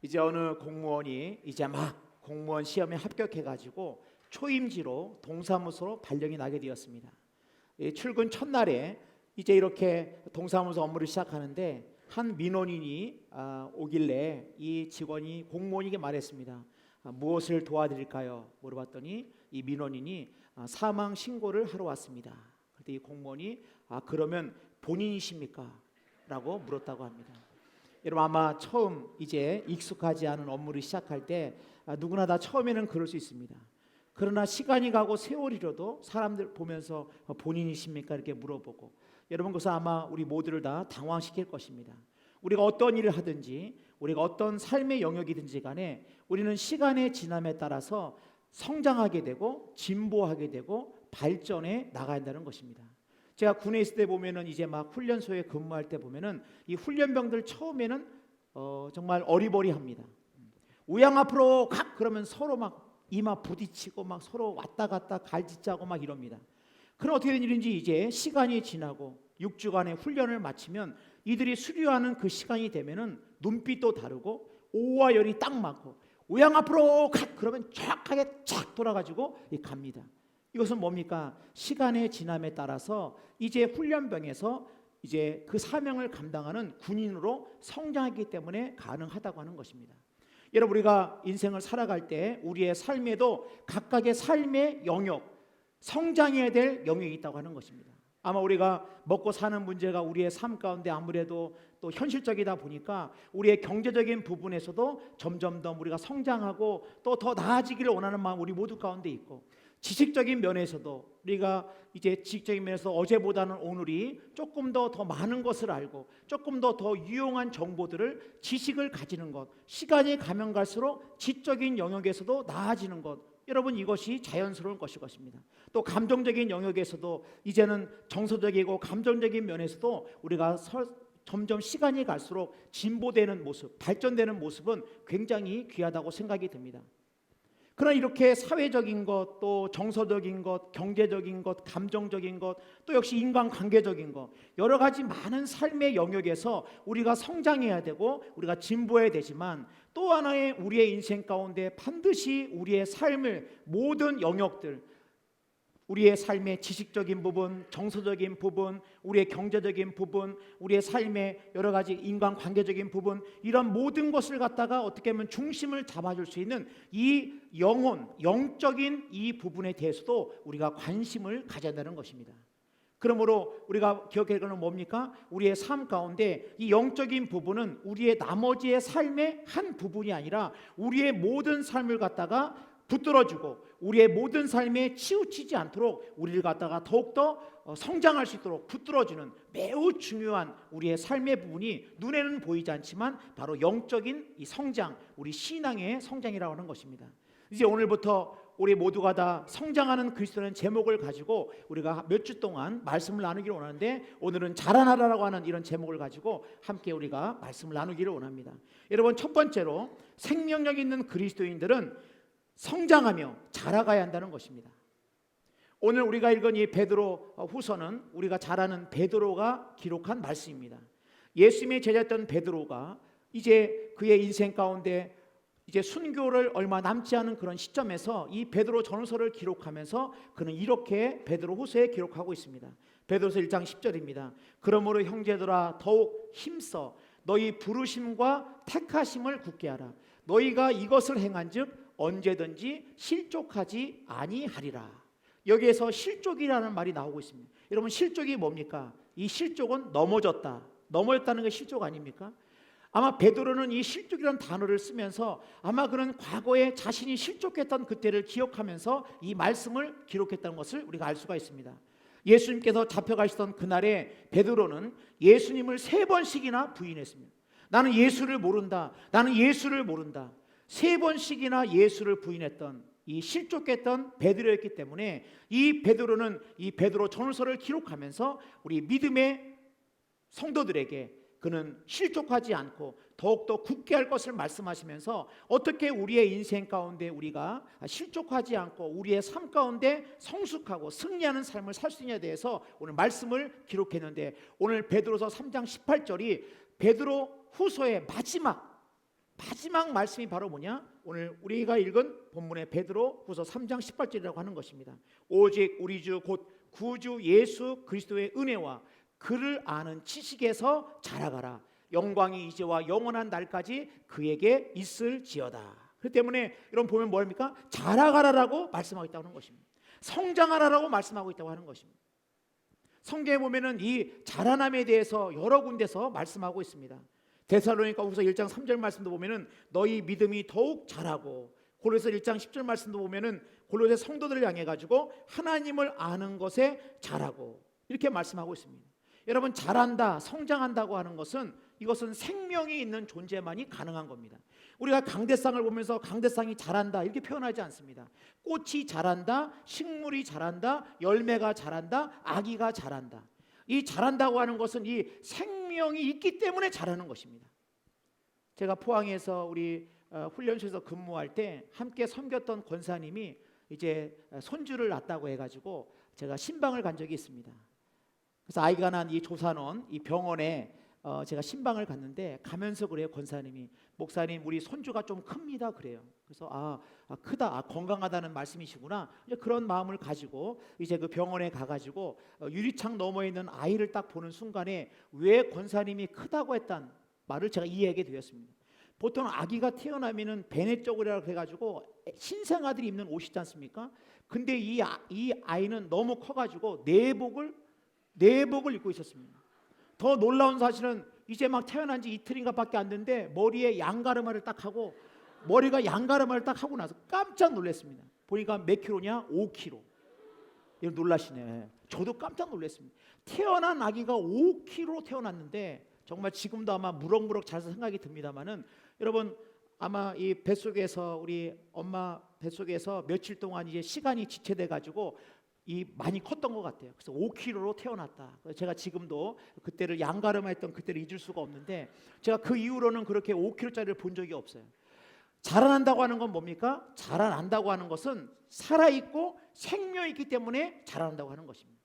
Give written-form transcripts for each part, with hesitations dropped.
이제 어느 공무원이 이제 막 공무원 시험에 합격해가지고 초임지로 동사무소로 발령이 나게 되었습니다. 출근 첫날에 이제 이렇게 동사무소 업무를 시작하는데 한 민원인이 오길래 이 직원이 공무원에게 말했습니다. 무엇을 도와드릴까요? 물어봤더니 이 민원인이 사망 신고를 하러 왔습니다. 그때 이 공무원이 그러면 본인이십니까? 라고 물었다고 합니다. 여러분 아마 처음 이제 익숙하지 않은 업무를 시작할 때 누구나 다 처음에는 그럴 수 있습니다. 그러나 시간이 가고 세월이 흘러도 사람들 보면서 본인이십니까? 이렇게 물어보고 여러분 그것은 아마 우리 모두를 다 당황시킬 것입니다. 우리가 어떤 일을 하든지 우리가 어떤 삶의 영역이든지 간에 우리는 시간의 지남에 따라서 성장하게 되고 진보하게 되고 발전해 나가야 한다는 것입니다. 제가 군에 있을 때 보면은 이제 막 훈련소에 근무할 때 보면은 이 훈련병들 처음에는 정말 어리버리합니다. 우양 앞으로 각 그러면 서로 막 이마 부딪히고 막 서로 왔다 갔다 갈짓자고 막 이럽니다. 그럼 어떻게 된 일인지 이제 시간이 지나고 6주간의 훈련을 마치면 이들이 수료하는 그 시간이 되면은 눈빛도 다르고 오와 열이 딱 맞고 우양 앞으로 각 그러면 정확하게 쫙 돌아가지고 갑니다. 이것은 뭡니까? 시간의 지남에 따라서 이제 훈련병에서 이제 그 사명을 감당하는 군인으로 성장했기 때문에 가능하다고 하는 것입니다. 여러분 우리가 인생을 살아갈 때 우리의 삶에도 각각의 삶의 영역, 성장해야 될 영역이 있다고 하는 것입니다. 아마 우리가 먹고 사는 문제가 우리의 삶 가운데 아무래도 또 현실적이다 보니까 우리의 경제적인 부분에서도 점점 더 우리가 성장하고 또 더 나아지기를 원하는 마음 우리 모두 가운데 있고 지식적인 면에서도 우리가 이제 지식적인 면에서 어제보다는 오늘이 조금 더 많은 것을 알고 조금 더 유용한 정보들을 지식을 가지는 것, 시간이 가면 갈수록 지적인 영역에서도 나아지는 것, 여러분 이것이 자연스러운 것입니다. 또 감정적인 영역에서도 이제는 정서적이고 감정적인 면에서도 우리가 점점 시간이 갈수록 진보되는 모습, 발전되는 모습은 굉장히 귀하다고 생각이 듭니다. 그러나 이렇게 사회적인 것, 또 정서적인 것, 경제적인 것, 감정적인 것, 또 역시 인간관계적인 것, 여러 가지 많은 삶의 영역에서 우리가 성장해야 되고 우리가 진보해야 되지만 또 하나의 우리의 인생 가운데 반드시 우리의 삶을 모든 영역들, 우리의 삶의 지식적인 부분, 정서적인 부분, 우리의 경제적인 부분, 우리의 삶의 여러 가지 인간관계적인 부분, 이런 모든 것을 갖다가 어떻게 하면 중심을 잡아줄 수 있는 이 영혼, 영적인 이 부분에 대해서도 우리가 관심을 가져야 되는 것입니다. 그러므로 우리가 기억해야 되는 건 뭡니까? 우리의 삶 가운데 이 영적인 부분은 우리의 나머지의 삶의 한 부분이 아니라 우리의 모든 삶을 갖다가 붙들어주고 우리의 모든 삶에 치우치지 않도록 우리를 갖다가 더욱더 성장할 수 있도록 붙들어주는 매우 중요한 우리의 삶의 부분이 눈에는 보이지 않지만 바로 영적인 이 성장, 우리 신앙의 성장이라고 하는 것입니다. 이제 오늘부터 우리 모두가 다 성장하는 그리스도라는 제목을 가지고 우리가 몇 주 동안 말씀을 나누기를 원하는데 오늘은 자라나라라고 하는 이런 제목을 가지고 함께 우리가 말씀을 나누기를 원합니다. 여러분 첫 번째로 생명력 있는 그리스도인들은 성장하며 자라가야 한다는 것입니다. 오늘 우리가 읽은 이 베드로 후서는 우리가 잘 아는 베드로가 기록한 말씀입니다. 예수님의 제자였던 베드로가 이제 그의 인생 가운데 이제 순교를 얼마 남지 않은 그런 시점에서 이 베드로 전서를 기록하면서 그는 이렇게 베드로 후서에 기록하고 있습니다. 베드로서 1장 10절입니다. 그러므로 형제들아 더욱 힘써 너희 부르심과 택하심을 굳게 하라. 너희가 이것을 행한즉 언제든지 실족하지 아니하리라. 여기에서 실족이라는 말이 나오고 있습니다. 여러분 실족이 뭡니까? 이 실족은 넘어졌다는 게 실족 아닙니까? 아마 베드로는 이 실족이라는 단어를 쓰면서 아마 그런 과거에 자신이 실족했던 그때를 기억하면서 이 말씀을 기록했다는 것을 우리가 알 수가 있습니다. 예수님께서 잡혀가시던 그날에 베드로는 예수님을 3번씩이나 부인했습니다. 나는 예수를 모른다. 나는 예수를 모른다. 3번씩이나 예수를 부인했던 이 실족했던 베드로였기 때문에 이 베드로는 이 베드로 전서를 기록하면서 우리 믿음의 성도들에게 그는 실족하지 않고 더욱더 굳게 할 것을 말씀하시면서 어떻게 우리의 인생 가운데 우리가 실족하지 않고 우리의 삶 가운데 성숙하고 승리하는 삶을 살 수 있냐에 대해서 오늘 말씀을 기록했는데 오늘 베드로서 3장 18절이 베드로 후서의 마지막 마지막 말씀이 바로 뭐냐? 오늘 우리가 읽은 본문의 베드로후서 3장 18절이라고 하는 것입니다. 오직 우리 주 곧 구주 예수 그리스도의 은혜와 그를 아는 지식에서 자라가라. 영광이 이제와 영원한 날까지 그에게 있을지어다. 그렇기 때문에 여러분 보면 뭡니까? 자라가라라고 말씀하고 있다고 하는 것입니다. 성장하라라고 말씀하고 있다고 하는 것입니다. 성경에 보면은 이 자라남에 대해서 여러 군데서 말씀하고 있습니다. 데살로니가후서 1장 3절 말씀도 보면은 너희 믿음이 더욱 자라고, 고로새 1장 10절 말씀도 보면은 골로새 성도들을 향해 가지고 하나님을 아는 것에 자라고, 이렇게 말씀하고 있습니다. 여러분, 자란다, 성장한다고 하는 것은 이것은 생명이 있는 존재만이 가능한 겁니다. 우리가 강대상을 보면서 강대상이 자란다 이렇게 표현하지 않습니다. 꽃이 자란다, 식물이 자란다, 열매가 자란다, 아기가 자란다. 이 자란다고 하는 것은 이 생명이 있기 때문에 자라는 것입니다. 제가 포항에서 우리 훈련소에서 근무할 때 함께 섬겼던 권사님이 이제 손주를 낳았다고 해가지고 제가 신방을 간 적이 있습니다. 그래서 아이가 난 이 조산원 이 병원에 제가 신방을 갔는데, 가면서 그래요. 권사님이, 목사님 우리 손주가 좀 큽니다 그래요. 그래서 크다, 건강하다는 말씀이시구나. 이제 그런 마음을 가지고 이제 그 병원에 가가지고 유리창 너머에 있는 아이를 딱 보는 순간에 왜 권사님이 크다고 했단 말을 제가 이해하게 되었습니다. 보통 아기가 태어나면은 베네 쪽이라고 해가지고 신생아들이 입는 옷이지 않습니까? 근데 이 아이는 너무 커가지고 내복을 입고 있었습니다. 더 놀라운 사실은 이제 막 태어난 지 이틀인가 밖에 안 됐는데 머리에 양가르마를 딱 하고, 머리가 양가르마를 딱 하고 나서 깜짝 놀랐습니다. 보니까 몇 킬로냐? 5kg. 이거 놀라시네. 저도 깜짝 놀랐습니다. 태어난 아기가 5kg 태어났는데, 정말 지금도 아마 무럭무럭 자라서 생각이 듭니다만은, 여러분 아마 이 뱃속에서, 우리 엄마 뱃속에서 며칠 동안 이제 시간이 지체돼 가지고 많이 컸던 것 같아요. 그래서 5kg로 태어났다. 제가 지금도 그때를 양가름했던 그때를 잊을 수가 없는데, 제가 그 이후로는 그렇게 5kg짜리를 본 적이 없어요. 자라난다고 하는 건 뭡니까? 자라난다고 하는 것은 살아있고 생명이 있기 때문에 자라난다고 하는 것입니다.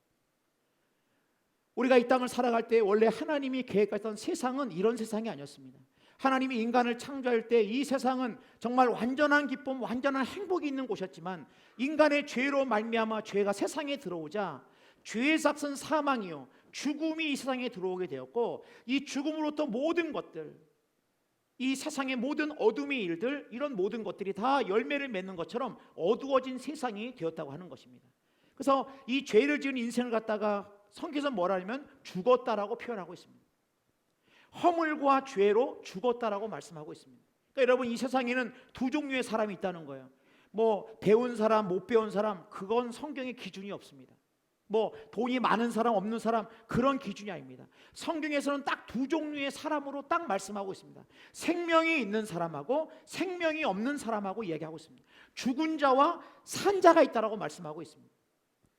우리가 이 땅을 살아갈 때 원래 하나님이 계획했던 세상은 이런 세상이 아니었습니다. 하나님이 인간을 창조할 때 이 세상은 정말 완전한 기쁨, 완전한 행복이 있는 곳이었지만, 인간의 죄로 말미암아 죄가 세상에 들어오자 죄의 삭은 사망이요 죽음이 이 세상에 들어오게 되었고, 이 죽음으로부터 모든 것들, 이 세상의 모든 어둠의 일들, 이런 모든 것들이 다 열매를 맺는 것처럼 어두워진 세상이 되었다고 하는 것입니다. 그래서 이 죄를 지은 인생을 갖다가 성경에서 뭐라 하냐면 죽었다라고 표현하고 있습니다. 허물과 죄로 죽었다라고 말씀하고 있습니다. 그러니까 여러분, 이 세상에는 두 종류의 사람이 있다는 거예요. 뭐 배운 사람, 못 배운 사람, 그건 성경의 기준이 없습니다. 뭐 돈이 많은 사람, 없는 사람, 그런 기준이 아닙니다. 성경에서는 딱 두 종류의 사람으로 딱 말씀하고 있습니다. 생명이 있는 사람하고 생명이 없는 사람하고 이야기하고 있습니다. 죽은 자와 산 자가 있다라고 말씀하고 있습니다.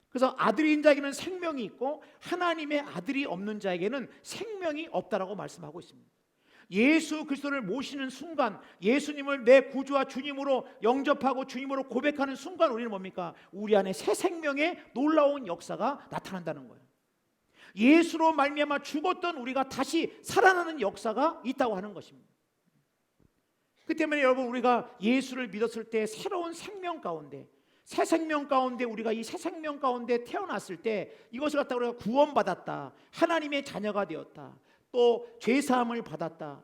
그래서 아들인 자에게는 생명이 있고 하나님의 아들이 없는 자에게는 생명이 없다라고 말씀하고 있습니다. 예수 그리스도를 모시는 순간, 예수님을 내 구주와 주님으로 영접하고 주님으로 고백하는 순간, 우리는 뭡니까? 우리 안에 새 생명의 놀라운 역사가 나타난다는 거예요. 예수로 말미암아 죽었던 우리가 다시 살아나는 역사가 있다고 하는 것입니다. 그 때문에 여러분, 우리가 예수를 믿었을 때 새로운 생명 가운데, 새 생명 가운데, 우리가 이 새 생명 가운데 태어났을 때 이것을 갖다가 우리가 구원받았다, 하나님의 자녀가 되었다, 또 죄사함을 받았다,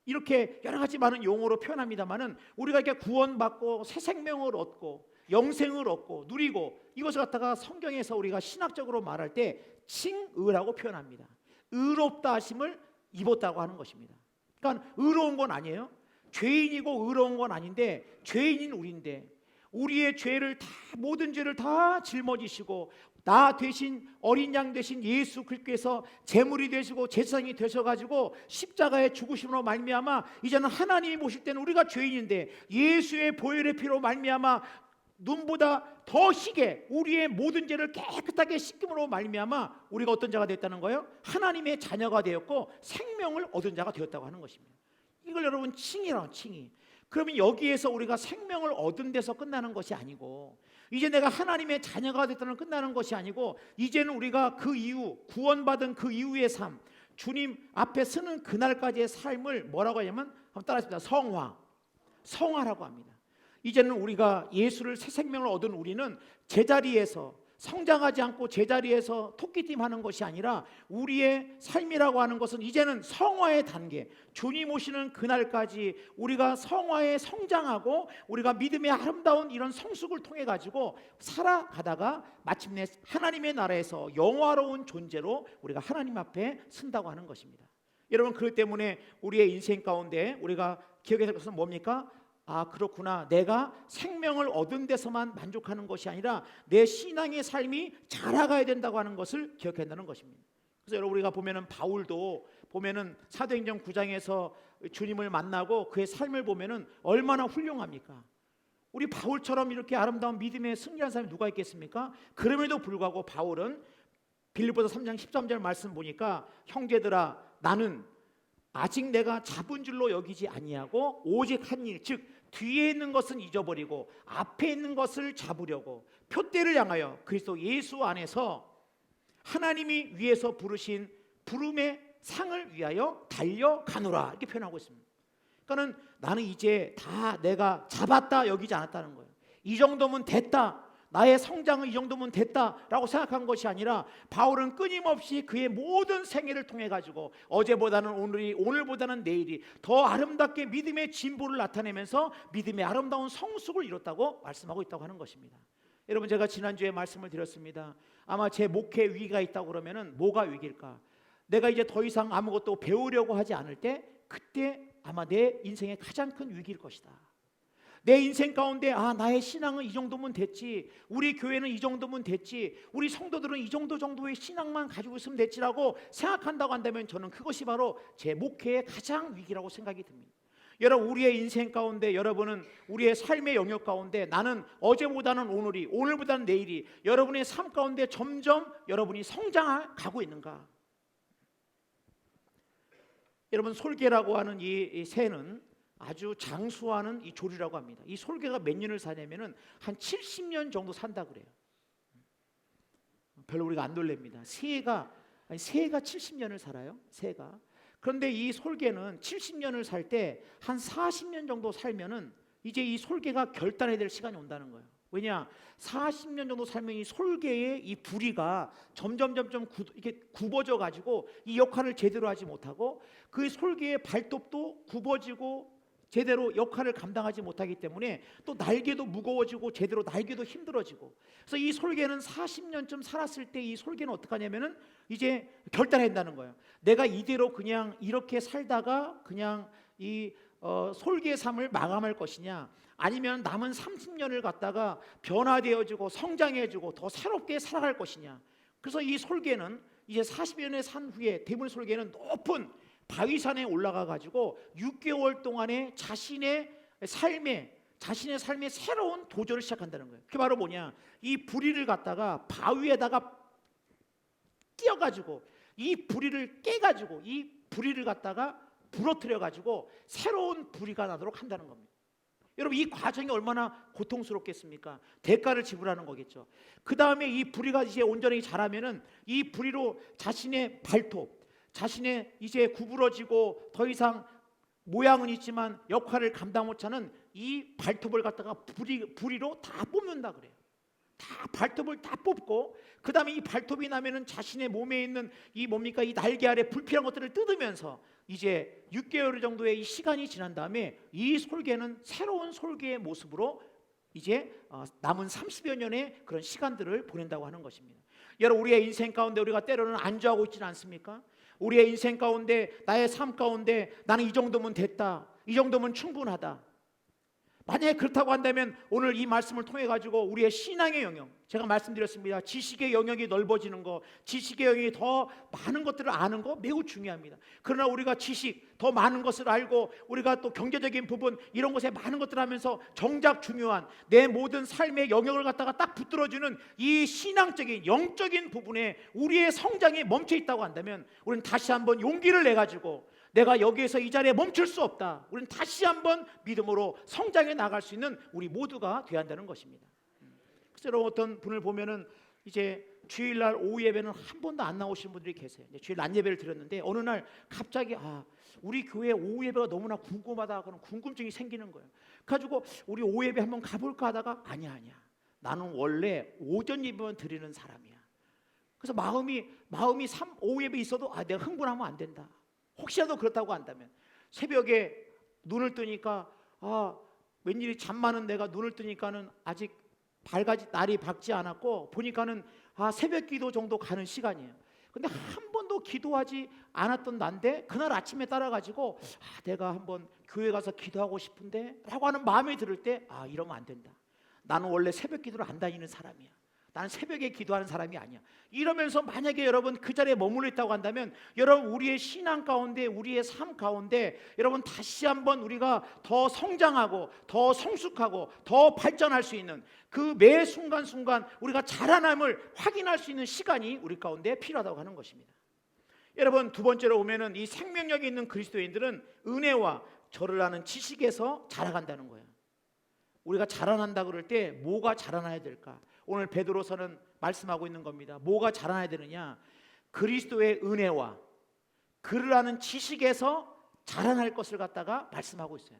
이렇게 여러 가지 많은 용어로 표현합니다만은, 우리가 이렇게 구원받고 새 생명을 얻고 영생을 얻고 누리고, 이것을 갖다가 성경에서 우리가 신학적으로 말할 때 칭의라고 표현합니다. 의롭다 하심을 입었다고 하는 것입니다. 그러니까 의로운 건 아니에요. 죄인이고 의로운 건 아닌데, 죄인인 우리인데 우리의 죄를 다, 모든 죄를 다 짊어지시고 나 대신, 어린 양 대신 예수 그리스도께서 제물이 되시고 제사장이 되셔가지고 십자가의 죽으심으로 말미암아 이제는 하나님이 보실 때는 우리가 죄인인데, 예수의 보혈의 피로 말미암아 눈보다 더 희게 우리의 모든 죄를 깨끗하게 씻김으로 말미암아 우리가 어떤 자가 되었다는 거예요? 하나님의 자녀가 되었고 생명을 얻은 자가 되었다고 하는 것입니다. 이걸 여러분 칭의라고, 칭의. 그러면 여기에서 우리가 생명을 얻은 데서 끝나는 것이 아니고, 이제 내가 하나님의 자녀가 됐다는 끝나는 것이 아니고, 이제는 우리가 그 이후, 구원받은 그 이후의 삶, 주님 앞에 서는 그날까지의 삶을 뭐라고 하냐면 한번 따라하십니다. 성화라고 합니다. 이제는 우리가 예수를 새 생명을 얻은 우리는 제자리에서 성장하지 않고 제자리에서 토끼팀 하는 것이 아니라 우리의 삶이라고 하는 것은 이제는 성화의 단계, 주님 오시는 그날까지 우리가 성화에 성장하고 우리가 믿음의 아름다운 이런 성숙을 통해 가지고 살아가다가 마침내 하나님의 나라에서 영화로운 존재로 우리가 하나님 앞에 선다고 하는 것입니다. 여러분, 그렇기 때문에 우리의 인생 가운데 우리가 기억해야 될 것은 뭡니까? 아, 그렇구나. 내가 생명을 얻은 데서만 만족하는 것이 아니라 내 신앙의 삶이 자라가야 된다고 하는 것을 기억해야 한다는 것입니다. 그래서 여러분, 우리가 보면은 바울도 보면은 사도행전 9장에서 주님을 만나고 그의 삶을 보면은 얼마나 훌륭합니까? 우리 바울처럼 이렇게 아름다운 믿음의 승리한 사람이 누가 있겠습니까? 그럼에도 불구하고 바울은 빌립보서 3장 13절 말씀 보니까 형제들아, 나는 아직 내가 잡은 줄로 여기지 아니하고 오직 한 일, 즉 뒤에 있는 것은 잊어버리고 앞에 있는 것을 잡으려고 표대를 향하여 그리스도 예수 안에서 하나님이 위에서 부르신 부름의 상을 위하여 달려가노라, 이렇게 표현하고 있습니다. 그러니까 나는 이제 다 내가 잡았다 여기지 않았다는 거예요. 이 정도면 됐다, 나의 성장은 이 정도면 됐다라고 생각한 것이 아니라 바울은 끊임없이 그의 모든 생애를 통해 가지고 어제보다는 오늘이, 오늘보다는 내일이 더 아름답게 믿음의 진보를 나타내면서 믿음의 아름다운 성숙을 이뤘다고 말씀하고 있다고 하는 것입니다. 여러분, 제가 지난주에 말씀을 드렸습니다. 아마 제 목회 위기가 있다고 그러면은 뭐가 위기일까? 내가 이제 더 이상 아무것도 배우려고 하지 않을 때, 그때 아마 내 인생의 가장 큰 위기일 것이다. 내 인생 가운데 나의 신앙은 이 정도면 됐지, 우리 교회는 이 정도면 됐지, 우리 성도들은 이 정도의 신앙만 가지고 있으면 됐지라고 생각한다고 한다면 저는 그것이 바로 제 목회의 가장 위기라고 생각이 듭니다. 여러분, 우리의 인생 가운데, 여러분은 우리의 삶의 영역 가운데 나는 어제보다는 오늘이, 오늘보다는 내일이 여러분의 삶 가운데 점점 여러분이 성장하고 있는가? 여러분, 솔개라고 하는 이 새는 아주 장수하는 이 조류라고 합니다. 이 솔개가 몇 년을 사냐면은 한 70년 정도 산다 그래요. 별로 우리가 안 놀랍니다. 새가 70년을 살아요. 새가. 그런데 이 솔개는 70년을 살 때 한 40년 정도 살면은 이제 이 솔개가 결단해야 될 시간이 온다는 거예요. 왜냐? 40년 정도 살면 이 솔개의 이 부리가 점점 이렇게 굽어져 가지고 이 역할을 제대로 하지 못하고 그 솔개의 발톱도 굽어지고 제대로 역할을 감당하지 못하기 때문에 또 날개도 무거워지고 제대로 날개도 힘들어지고, 그래서 이 솔개는 40년쯤 살았을 때 이 솔개는 어떻게 하냐면은 이제 결단해야 한다는 거예요. 내가 이대로 그냥 이렇게 살다가 그냥 이 솔개의 삶을 마감할 것이냐, 아니면 남은 30년을 갖다가 변화되어지고 성장해지고 더 새롭게 살아갈 것이냐. 그래서 이 솔개는 이제 40년에 산 후에 대부분 솔개는 높은 바위산에 올라가 가지고 6개월 동안에 자신의 삶의 새로운 도전을 시작한다는 거예요. 그게 바로 뭐냐? 이 부리를 갖다가 바위에다가 끼어 가지고 이 부리를 깨 가지고 이 부리를 갖다가 부러뜨려 가지고 새로운 부리가 나도록 한다는 겁니다. 여러분, 이 과정이 얼마나 고통스럽겠습니까? 대가를 지불하는 거겠죠. 그 다음에 이 부리가 이제 온전히 자라면은 이 부리로 자신의 발톱, 자신의 이제 구부러지고 더 이상 모양은 있지만 역할을 감당 못하는 이 발톱을 갖다가 부리로 다 뽑는다 그래요. 다 발톱을 다 뽑고, 그 다음에 이 발톱이 나면은 자신의 몸에 있는 이 뭡니까? 이 날개 아래 불필요한 것들을 뜯으면서 이제 6개월 정도의 이 시간이 지난 다음에 이 솔개는 새로운 솔개의 모습으로 이제 남은 30여 년의 그런 시간들을 보낸다고 하는 것입니다. 여러분, 우리의 인생 가운데 우리가 때로는 안주하고 있지는 않습니까? 우리의 인생 가운데, 나의 삶 가운데 나는 이 정도면 됐다, 이 정도면 충분하다. 만약에 그렇다고 한다면 오늘 이 말씀을 통해 가지고 우리의 신앙의 영역, 제가 말씀드렸습니다. 지식의 영역이 넓어지는 거, 지식의 영역이 더 많은 것들을 아는 거 매우 중요합니다. 그러나 우리가 지식, 더 많은 것을 알고 우리가 또 경제적인 부분 이런 것에 많은 것들을 하면서 정작 중요한 내 모든 삶의 영역을 갖다가 딱 붙들어주는 이 신앙적인 영적인 부분에 우리의 성장이 멈춰 있다고 한다면 우리는 다시 한번 용기를 내 가지고 내가 여기에서 이 자리에 멈출 수 없다, 우리는 다시 한번 믿음으로 성장해 나갈 수 있는 우리 모두가 되어야 한다는 것입니다. 그래서 어떤 분을 보면은 이제 주일날 오후 예배는 한 번도 안 나오시는 분들이 계세요. 주일 낮 예배를 드렸는데 어느 날 갑자기 우리 교회 오후 예배가 너무나 궁금하다 그런 궁금증이 생기는 거예요. 가지고 우리 오후 예배 한번 가볼까 하다가 아니야. 나는 원래 오전 예배만 드리는 사람이야. 그래서 마음이 오후 예배 있어도 내가 흥분하면 안 된다. 혹시라도 그렇다고 한다면 새벽에 눈을 뜨니까 웬일이 잠 많은 내가 눈을 뜨니까는 아직 날이 밝지 않았고 보니까는 새벽 기도 정도 가는 시간이에요. 근데 한 번도 기도하지 않았던 난데 그날 아침에 따라가지고 내가 한번 교회 가서 기도하고 싶은데 라고 하는 마음이 들을 때 이러면 안 된다. 나는 원래 새벽 기도를 안 다니는 사람이야. 나는 새벽에 기도하는 사람이 아니야. 이러면서 만약에 여러분 그 자리에 머물러 있다고 한다면 여러분 우리의 신앙 가운데 우리의 삶 가운데 여러분 다시 한번 우리가 더 성장하고 더 성숙하고 더 발전할 수 있는 그 매 순간순간 우리가 자라남을 확인할 수 있는 시간이 우리 가운데 필요하다고 하는 것입니다. 여러분 두 번째로 보면은 이 생명력이 있는 그리스도인들은 은혜와 저를 아는 지식에서 자라간다는 거예요. 우리가 자라난다 그럴 때 뭐가 자라나야 될까? 오늘 베드로서는 말씀하고 있는 겁니다. 뭐가 자라나야 되느냐? 그리스도의 은혜와 그를 아는 지식에서 자라날 것을 갖다가 말씀하고 있어요.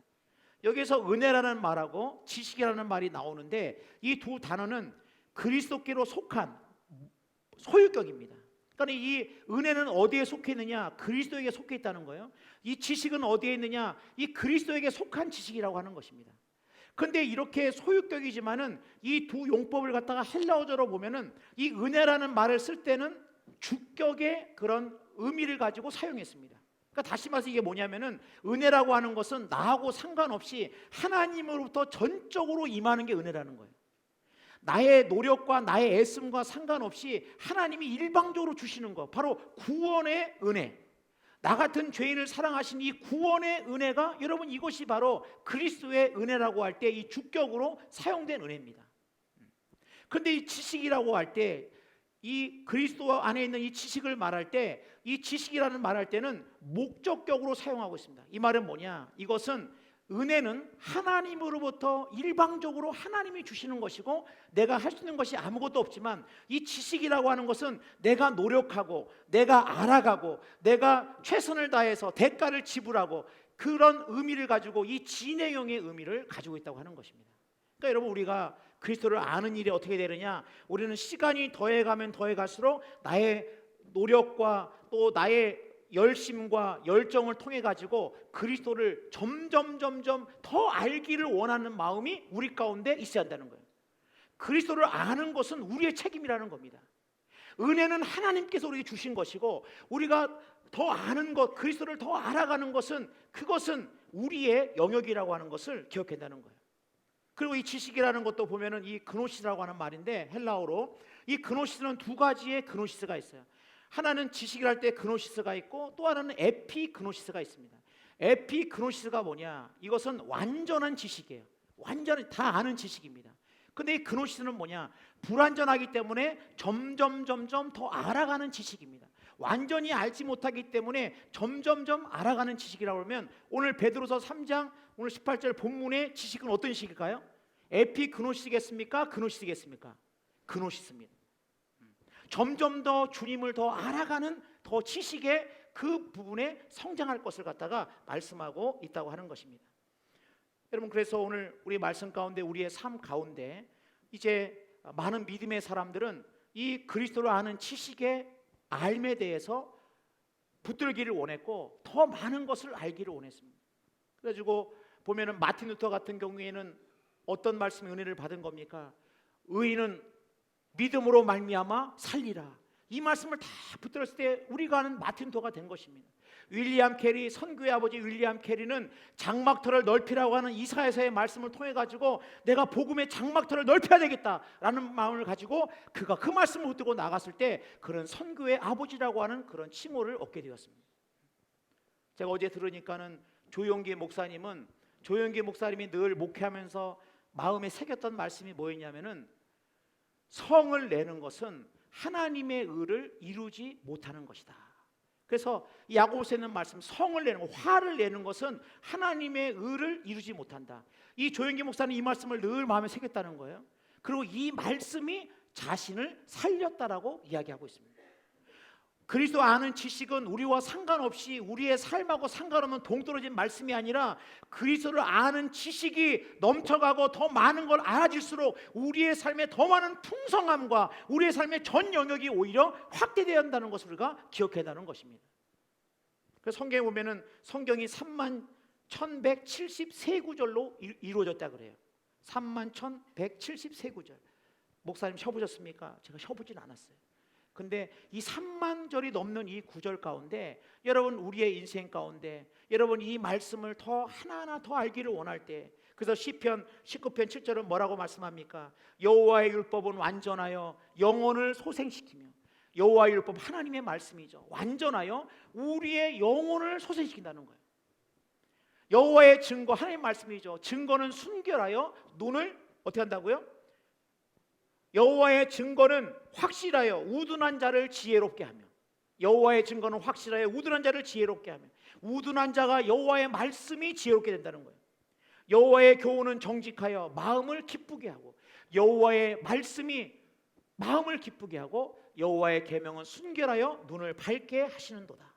여기서 은혜라는 말하고 지식이라는 말이 나오는데 이 두 단어는 그리스도께로 속한 소유격입니다. 그러니까 이 은혜는 어디에 속해 있느냐? 그리스도에게 속해 있다는 거예요. 이 지식은 어디에 있느냐? 이 그리스도에게 속한 지식이라고 하는 것입니다. 근데 이렇게 소유격이지만은 이 두 용법을 갖다가 헬라어로 보면은 이 은혜라는 말을 쓸 때는 주격의 그런 의미를 가지고 사용했습니다. 그러니까 다시 말해서 이게 뭐냐면은 은혜라고 하는 것은 나하고 상관없이 하나님으로부터 전적으로 임하는 게 은혜라는 거예요. 나의 노력과 나의 애씀과 상관없이 하나님이 일방적으로 주시는 거, 바로 구원의 은혜. 나 같은 죄인을 사랑하신 이 구원의 은혜가 여러분 이것이 바로 그리스도의 은혜라고 할 때 이 주격으로 사용된 은혜입니다. 그런데 이 지식이라고 할 때 이 그리스도 안에 있는 이 지식을 말할 때 이 지식이라는 말할 때는 목적격으로 사용하고 있습니다. 이 말은 뭐냐? 이것은 은혜는 하나님으로부터 일방적으로 하나님이 주시는 것이고 내가 할 수 있는 것이 아무것도 없지만 이 지식이라고 하는 것은 내가 노력하고 내가 알아가고 내가 최선을 다해서 대가를 지불하고 그런 의미를 가지고 이 진행형의 의미를 가지고 있다고 하는 것입니다. 그러니까 여러분 우리가 그리스도를 아는 일이 어떻게 되느냐? 우리는 시간이 더해가면 더해갈수록 나의 노력과 또 나의 열심과 열정을 통해 가지고 그리스도를 점점 더 알기를 원하는 마음이 우리 가운데 있어야 한다는 거예요. 그리스도를 아는 것은 우리의 책임이라는 겁니다. 은혜는 하나님께서 우리에게 주신 것이고 우리가 더 아는 것, 그리스도를 더 알아가는 것은 그것은 우리의 영역이라고 하는 것을 기억해야 한다는 거예요. 그리고 이 지식이라는 것도 보면은 이 그노시스라고 하는 말인데 헬라어로 이 그노시스는 두 가지의 그노시스가 있어요. 하나는 지식이랄 때 그노시스가 있고 또 하나는 에피 그노시스가 있습니다. 에피 그노시스가 뭐냐? 이것은 완전한 지식이에요. 완전히 다 아는 지식입니다. 근데 이 그노시스는 뭐냐? 불완전하기 때문에 점점 더 알아가는 지식입니다. 완전히 알지 못하기 때문에 점점 알아가는 지식이라고 하면 오늘 베드로서 3장 오늘 18절 본문의 지식은 어떤 지식일까요? 에피 그노시스겠습니까? 그노시스겠습니까? 그노시스입니다. 점점 더 주님을 더 알아가는 더 지식의 그 부분에 성장할 것을 갖다가 말씀하고 있다고 하는 것입니다. 여러분 그래서 오늘 우리 말씀 가운데 우리의 삶 가운데 이제 많은 믿음의 사람들은 이 그리스도를 아는 지식의 알에 대해서 붙들기를 원했고 더 많은 것을 알기를 원했습니다. 그래가지고 보면은 마틴 루터 같은 경우에는 어떤 말씀의 은혜를 받은 겁니까? 의인은 믿음으로 말미암아 살리라. 이 말씀을 다 붙들었을 때 우리가 아는 마틴 루터가 된 것입니다. 윌리엄 캐리, 선교의 아버지 윌리엄 캐리는 장막터를 넓히라고 하는 이사야서의 말씀을 통해 가지고 내가 복음의 장막터를 넓혀야 되겠다라는 마음을 가지고 그가 그 말씀을 붙들고 나갔을 때 그런 선교의 아버지라고 하는 그런 칭호를 얻게 되었습니다. 제가 어제 들으니까는 조용기 목사님이 늘 목회하면서 마음에 새겼던 말씀이 뭐였냐면은 성을 내는 것은 하나님의 의를 이루지 못하는 것이다. 그래서 야고보서에 있는 말씀 성을 내는 것, 화를 내는 것은 하나님의 의를 이루지 못한다. 이 조영기 목사는 이 말씀을 늘 마음에 새겼다는 거예요. 그리고 이 말씀이 자신을 살렸다라고 이야기하고 있습니다. 그리스도 아는 지식은 우리와 상관없이 우리의 삶하고 상관없는 동떨어진 말씀이 아니라 그리스도를 아는 지식이 넘쳐가고 더 많은 걸 알아질수록 우리의 삶에 더 많은 풍성함과 우리의 삶의 전 영역이 오히려 확대되어야 한다는 것을 우리가 기억해야 한다는 것입니다. 그래서 성경에 보면은 성경이 31,173구절로 이루어졌다 그래요. 31,173구절. 목사님 쉬어보셨습니까? 제가 쉬어보진 않았어요. 근데 이 3만 절이 넘는 이 구절 가운데 여러분 우리의 인생 가운데 여러분 이 말씀을 더 하나하나 더 알기를 원할 때, 그래서 시편 19편 7절은 뭐라고 말씀합니까? 여호와의 율법은 완전하여 영혼을 소생시키며, 여호와의 율법 하나님의 말씀이죠. 완전하여 우리의 영혼을 소생시킨다는 거예요. 여호와의 증거 하나님의 말씀이죠. 증거는 순결하여 눈을 어떻게 한다고요? 여호와의 증거는 확실하여 우둔한 자를 지혜롭게 하며, 여호와의 증거는 확실하여 우둔한 자를 지혜롭게 하며, 우둔한 자가 여호와의 말씀이 지혜롭게 된다는 거예요. 여호와의 교훈은 정직하여 마음을 기쁘게 하고, 여호와의 말씀이 마음을 기쁘게 하고, 여호와의 계명은 순결하여 눈을 밝게 하시는도다.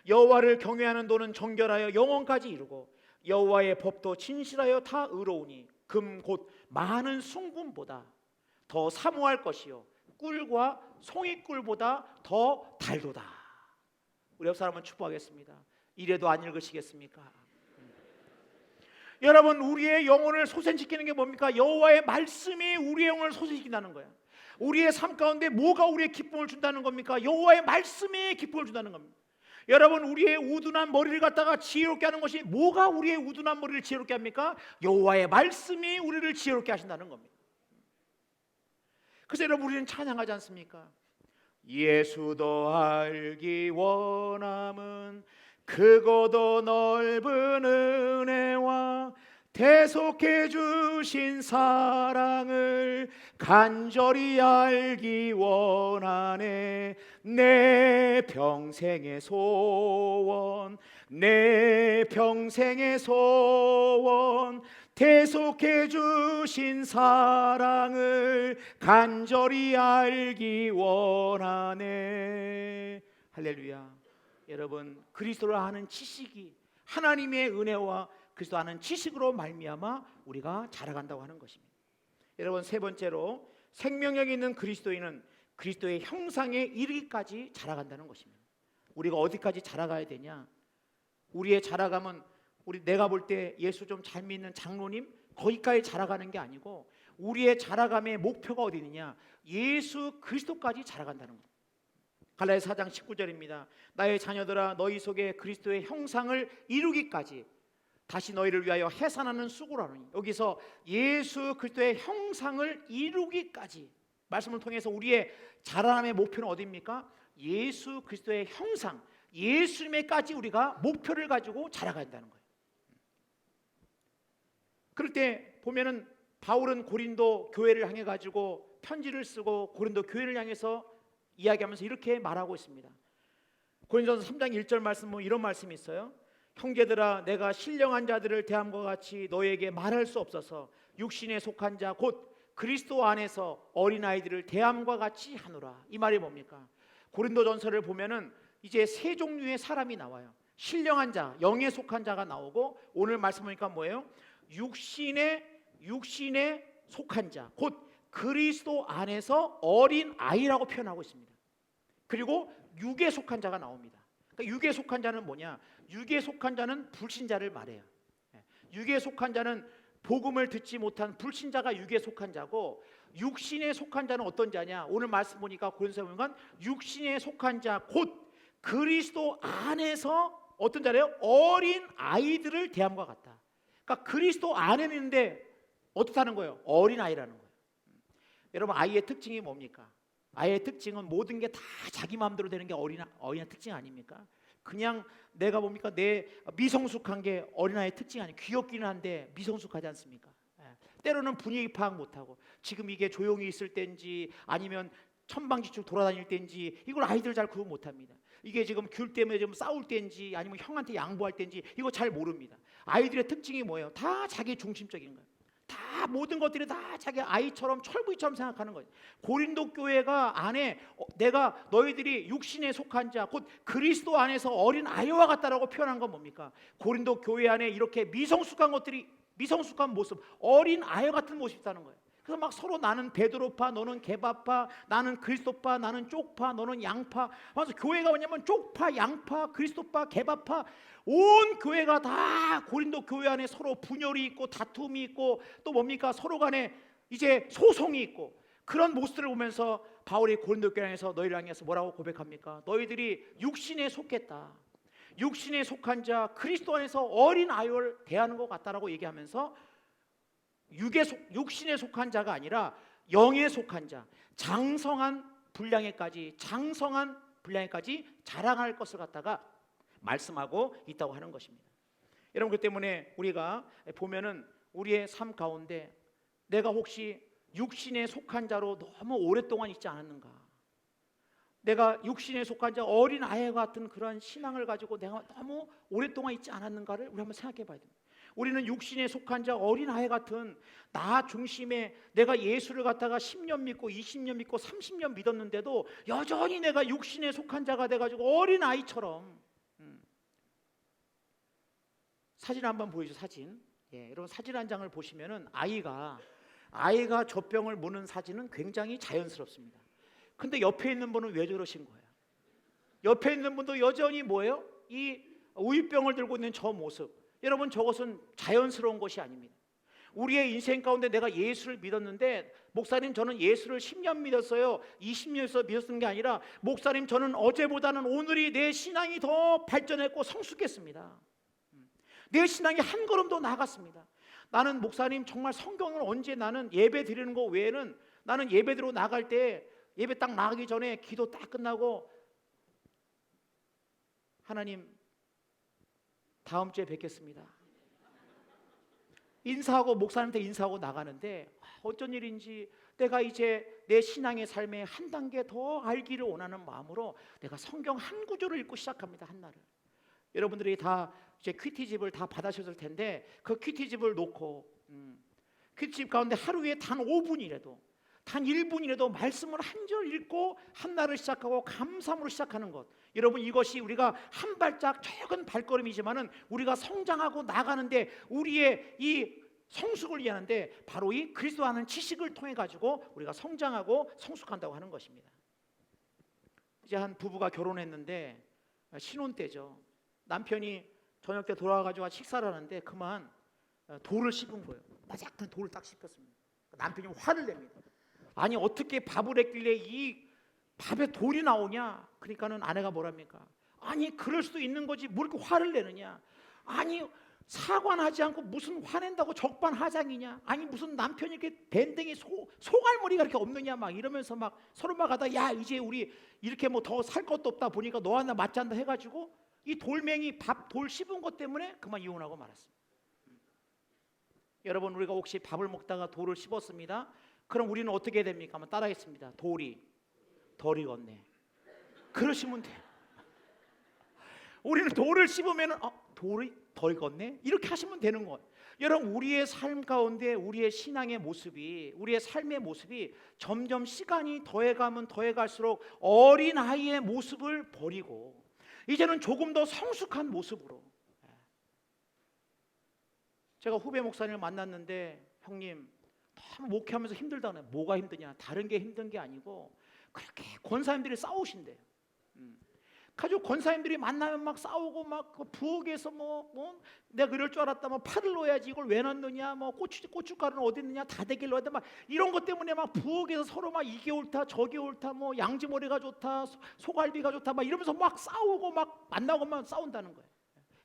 여호와를 경외하는 도는 정결하여 영원까지 이루고, 여호와의 법도 진실하여 다 의로우니 금 곧 많은 순금보다 더 사모할 것이요 꿀과 송이꿀보다 더 달도다. 우리 옆 사람은 축복하겠습니다. 이래도 안 읽으시겠습니까? 여러분, 우리의 영혼을 소생시키는 게 뭡니까? 여호와의 말씀이 우리의 영혼을 소생시킨다는 거예요. 우리의 삶 가운데 뭐가 우리의 기쁨을 준다는 겁니까? 여호와의 말씀이 기쁨을 준다는 겁니다. 여러분, 우리의 우둔한 머리를 갖다가 지혜롭게 하는 것이 뭐가 우리의 우둔한 머리를 지혜롭게 합니까? 여호와의 말씀이 우리를 지혜롭게 하신다는 겁니다. 그래서 여러분, 우리는 찬양하지 않습니까? 예수도 알기 원함은 크고도 넓은 은혜와 대속해 주신 사랑을 간절히 알기 원하네. 내 평생의 소원, 내 평생의 소원, 대속해 주신 사랑을 간절히 알기 원하네. 할렐루야. 여러분, 그리스도를 아는 지식이 하나님의 은혜와 그리스도 아는 지식으로 말미암아 우리가 자라간다고 하는 것입니다. 여러분, 세 번째로 생명력 있는 그리스도인은 그리스도의 형상에 이르기까지 자라간다는 것입니다. 우리가 어디까지 자라가야 되냐? 우리의 자라감은 내가 볼 때 예수 좀 잘 믿는 장로님 거기까지 자라가는 게 아니고, 우리의 자라감의 목표가 어디 있느냐? 예수 그리스도까지 자라간다는 거예요. 갈라디아서 4장 19절입니다. 나의 자녀들아, 너희 속에 그리스도의 형상을 이루기까지 다시 너희를 위하여 해산하는 수고를 하노니. 여기서 예수 그리스도의 형상을 이루기까지 말씀을 통해서 우리의 자라남의 목표는 어디입니까? 예수 그리스도의 형상, 예수님에까지 우리가 목표를 가지고 자라가야 한다는 거예요. 그럴 때 보면은 바울은 고린도 교회를 향해 가지고 편지를 쓰고 고린도 교회를 향해서 이야기하면서 이렇게 말하고 있습니다. 고린도전서 3장 1절 말씀 보면 이런 말씀이 있어요. 형제들아, 내가 신령한 자들을 대함과 같이 너에게 말할 수 없어서 육신에 속한 자 곧 그리스도 안에서 어린아이들을 대함과 같이 하노라. 이 말이 뭡니까? 고린도전서를 보면은 이제 세 종류의 사람이 나와요. 신령한 자, 영에 속한 자가 나오고, 오늘 말씀 보니까 뭐예요? 육신에 속한 자, 곧 그리스도 안에서 어린 아이라고 표현하고 있습니다. 그리고 육에 속한 자가 나옵니다. 그러니까 육에 속한 자는 뭐냐? 육에 속한 자는 불신자를 말해요. 육에 속한 자는 복음을 듣지 못한 불신자가 육에 속한 자고, 육신에 속한 자는 어떤 자냐? 오늘 말씀 보니까 고린도서 보면 육신에 속한 자 곧 그리스도 안에서 어떤 자래요? 어린 아이들을 대함과 같다. 그러니까 그리스도 안에 있는데 어떻다는 거예요? 어린 아이라는 거예요. 여러분, 아이의 특징이 뭡니까? 아이의 특징은 모든 게 다 자기 마음대로 되는 게 어린아이 특징 아닙니까? 그냥 내가 뭡니까? 내 미성숙한 게 어린아이의 특징 아니에요. 귀엽기는 한데 미성숙하지 않습니까? 때로는 분위기 파악 못하고, 지금 이게 조용히 있을 때인지 아니면 천방지축 돌아다닐 때인지 이걸 아이들 잘 구분 못합니다. 이게 지금 귤 때문에 좀 싸울 때인지 아니면 형한테 양보할 때인지 이거 잘 모릅니다. 아이들의 특징이 뭐예요? 다 자기 중심적인 거예요. 다 다 모든 것들이 다 자기 아이처럼 철부지처럼 생각하는 거예요. 고린도 교회가 안에 내가 너희들이 육신에 속한 자 곧 그리스도 안에서 어린 아이와 같다라고 표현한 건 뭡니까? 고린도 교회 안에 이렇게 미성숙한 것들이 미성숙한 모습, 어린 아이 같은 모습이 있다는 거예요. 그래서 막 서로 나는 베드로파, 너는 게바파, 나는 그리스도파, 나는 쪽파, 너는 양파. 그래서 교회가 뭐냐면 쪽파, 양파, 그리스도파, 게바파 온 교회가 다 고린도 교회 안에 서로 분열이 있고 다툼이 있고 또 뭡니까? 서로 간에 이제 소송이 있고 그런 모습들을 보면서 바울이 고린도 교회 안에서 너희를 향해서 뭐라고 고백합니까? 너희들이 육신에 속했다. 육신에 속한 자 그리스도 안에서 어린 아이를 대하는 것 같다라고 얘기하면서 육신에 속한 자가 아니라 영에 속한 자, 장성한 분량에까지 자랑할 것을 갖다가 말씀하고 있다고 하는 것입니다. 여러분, 그 때문에 우리가 보면은 우리의 삶 가운데 내가 혹시 육신에 속한 자로 너무 오랫동안 있지 않았는가? 내가 육신에 속한 자 어린 아이 같은 그런 신앙을 가지고 내가 너무 오랫동안 있지 않았는가를 우리 한번 생각해 봐야 됩니다. 우리는 육신에 속한 자 어린 아이 같은 나 중심에 내가 예수를 갖다가 10년 믿고 20년 믿고 30년 믿었는데도 여전히 내가 육신에 속한 자가 돼가지고 어린 아이처럼 사진 한번 보여줘. 사진. 여러분 사진 한 장을 보시면은 아이가 젖병을 무는 사진은 굉장히 자연스럽습니다. 근데 옆에 있는 분은 왜 저러신 거예요? 옆에 있는 분도 여전히 뭐예요? 이 우유병을 들고 있는 저 모습. 여러분, 저것은 자연스러운 것이 아닙니다. 우리의 인생 가운데 내가 예수를 믿었는데 목사님 저는 예수를 10년 믿었어요. 20년에서 믿었던 게 아니라 목사님 저는 어제보다는 오늘이 내 신앙이 더 발전했고 성숙했습니다. 내 신앙이 한 걸음 더 나아갔습니다. 나는 목사님 정말 성경을 언제 나는 예배 드리는 거 외에는 나는 예배 드리러 나갈 때 예배 딱 나가기 전에 기도 딱 끝나고 하나님 다음 주에 뵙겠습니다. 인사하고 목사님한테 인사하고 나가는데 어쩐 일인지 내가 이제 내 신앙의 삶에 한 단계 더 알기를 원하는 마음으로 내가 성경 한 구절을 읽고 시작합니다. 한날을. 여러분들이 다 이제 큐티집을 다 받으셨을 텐데 그 큐티집을 놓고 큐티집 가운데 하루에 단 5분이라도 단 1분이라도 말씀을 한 절 읽고 한날을 시작하고 감사함으로 시작하는 것. 여러분, 이것이 우리가 한 발짝 적은 발걸음이지만은 우리가 성장하고 나가는데 우리의 이 성숙을 위하는데 바로 이 그리스도 하는 지식을 통해 가지고 우리가 성장하고 성숙한다고 하는 것입니다. 이제 한 부부가 결혼했는데 신혼 때죠. 남편이 저녁 때 돌아와 가지고 식사를 하는데 그만 돌을 씹은 거예요. 마작한 돌을 딱 씹혔습니다. 남편이 화를 냅니다. 아니 어떻게 밥을 했길래 이 밥에 돌이 나오냐? 그러니까는 아내가 뭐랍니까? 아니 그럴 수도 있는 거지 뭘 이렇게 화를 내느냐? 아니 사과하지 않고 무슨 화낸다고 적반하장이냐? 아니 무슨 남편이 이렇게 밴댕이 소갈머리가 이렇게 없느냐? 막 이러면서 막 서로 막 하다 야 이제 우리 이렇게 뭐 더 살 것도 없다 보니까 너 하나 맞지 않다 해가지고 이 돌멩이 돌 씹은 것 때문에 그만 이혼하고 말았습니다. 여러분, 우리가 혹시 밥을 먹다가 돌을 씹었습니다. 그럼 우리는 어떻게 됩니까? 한번 따라하겠습니다. 돌이 덜 익었네. 그러시면 돼요. 우리는 돌을 씹으면 돌이 덜 익었네. 이렇게 하시면 되는 거예요. 여러분, 우리의 삶 가운데 우리의 신앙의 모습이 우리의 삶의 모습이 점점 시간이 더해가면 더해갈수록 어린아이의 모습을 버리고 이제는 조금 더 성숙한 모습으로. 제가 후배 목사님을 만났는데 형님 너무 목회하면서 힘들다네. 뭐가 힘드냐? 다른 게 힘든 게 아니고 그렇게 권사님들이 싸우신대요. 가지고 권사님들이 만나면 막 싸우고 막 그 부엌에서 뭐 내가 그럴 줄 알았다. 뭐 파를 넣어야지 이걸 왜 넣느냐? 뭐 고춧가루는 어디 있느냐? 다대기를 넣어야 돼. 막 이런 것 때문에 막 부엌에서 서로 막 이게 옳다 저게 옳다 뭐 양지머리가 좋다 소갈비가 좋다 막 이러면서 막 싸우고 막 만나고 막 싸운다는 거예요.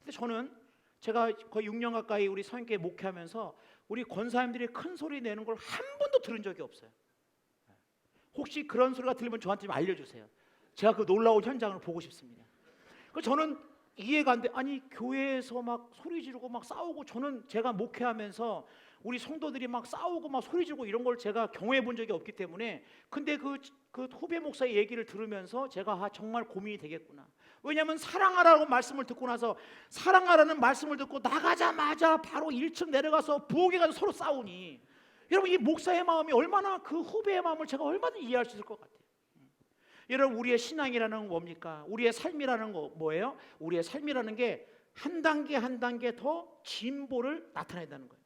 근데 저는 제가 거의 6년 가까이 우리 성인교회 목회하면서 우리 권사님들이 큰 소리 내는 걸 한 번도 들은 적이 없어요. 혹시 그런 소리가 들리면 저한테 좀 알려주세요. 제가 그 놀라운 현장을 보고 싶습니다. 그래서 저는 이해가 안 돼. 아니 교회에서 막 소리 지르고 막 싸우고 저는 제가 목회하면서 우리 성도들이 막 싸우고 막 소리 지르고 이런 걸 제가 경험해 본 적이 없기 때문에 근데 그 후배 목사의 얘기를 들으면서 제가 정말 고민이 되겠구나. 왜냐하면 사랑하라고 말씀을 듣고 나서 사랑하라는 말씀을 듣고 나가자마자 바로 1층 내려가서 부엌에 가서 서로 싸우니 여러분, 이 목사의 마음이 얼마나, 그 후배의 마음을 제가 얼마나 이해할 수 있을 것 같아요. 여러분, 우리의 신앙이라는 건 뭡니까? 우리의 삶이라는 거 뭐예요? 우리의 삶이라는 게 한 단계 한 단계 더 진보를 나타낸다는 거예요.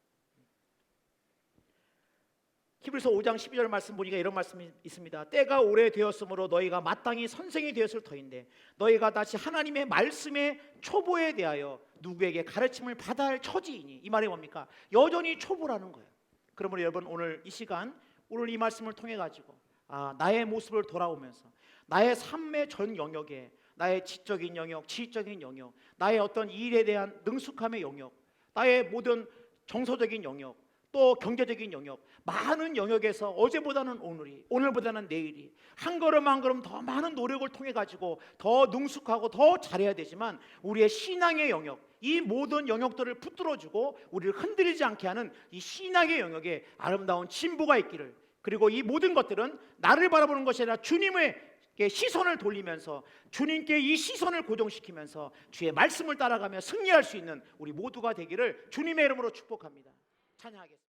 히브리서 5장 12절 말씀 보니까 이런 말씀이 있습니다. 때가 오래되었으므로 너희가 마땅히 선생이 되었을 터인데 너희가 다시 하나님의 말씀의 초보에 대하여 누구에게 가르침을 받아야 할 처지이니. 이 말이 뭡니까? 여전히 초보라는 거예요. 그러므로 여러분, 오늘 이 시간, 오늘 이 말씀을 통해 가지고 나의 모습을 돌아오면서 나의 삶의 전 영역에, 나의 지적인 영역, 지적인 영역, 나의 어떤 일에 대한 능숙함의 영역, 나의 모든 정서적인 영역, 또 경제적인 영역, 많은 영역에서 어제보다는 오늘이, 오늘보다는 내일이 한 걸음 한 걸음 더 많은 노력을 통해 가지고 더 능숙하고 더 잘해야 되지만, 우리의 신앙의 영역, 이 모든 영역들을 붙들어주고 우리를 흔들리지 않게 하는 이 신앙의 영역에 아름다운 진보가 있기를, 그리고 이 모든 것들은 나를 바라보는 것이 아니라 주님의 시선을 돌리면서, 주님께 이 시선을 고정시키면서 주의 말씀을 따라가며 승리할 수 있는 우리 모두가 되기를 주님의 이름으로 축복합니다. 찬양하겠습니다.